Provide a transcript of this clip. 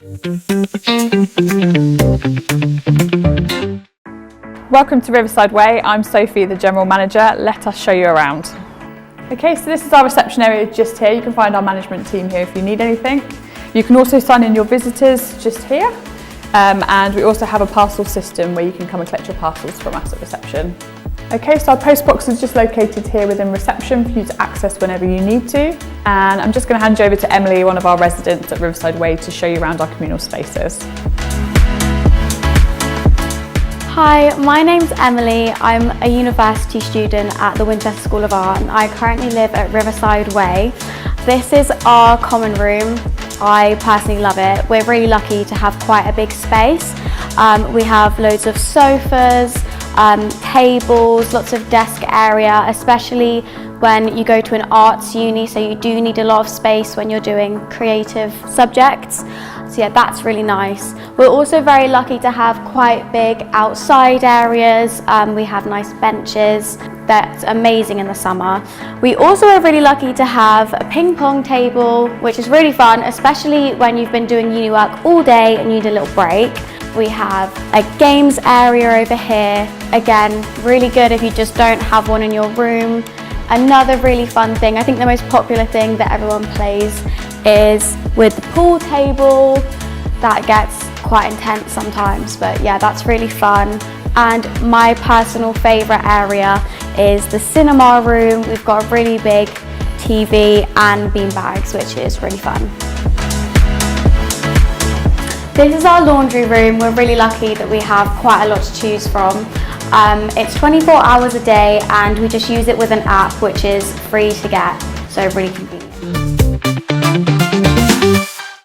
Welcome to Riverside Way. I'm Sophie, the General Manager. Let us show you around. Okay, so this is our reception area just here. You can find our management team here if you need anything. You can also sign in your visitors just here. And we also have a parcel system where you can come and collect your parcels from us at reception. Okay, so our post box is just located here within reception for you to access whenever you need to. And I'm just going to hand you over to Emily, one of our residents at Riverside Way, to show you around our communal spaces. Hi, my name's Emily. I'm a university student at the Winchester School of Art and I currently live at Riverside Way. This is our common room. I personally love it. We're really lucky to have quite a big space. We have loads of sofas, tables, lots of desk area, especially when you go to an arts uni, so you do need a lot of space when you're doing creative subjects. So yeah, that's really nice. We're also very lucky to have quite big outside areas. We have nice benches. That's amazing in the summer. We also are really lucky to have a ping pong table, which is really fun, especially when you've been doing uni work all day and you need a little break. We have a games area over here. Again, really good if you just don't have one in your room. Another really fun thing, I think the most popular thing that everyone plays is with the pool table. That gets quite intense sometimes, but yeah, that's really fun. And my personal favourite area is the cinema room. We've got a really big TV and beanbags, which is really fun. This is our laundry room. We're really lucky that we have quite a lot to choose from. It's 24 hours a day and we just use it with an app which is free to get, so really convenient.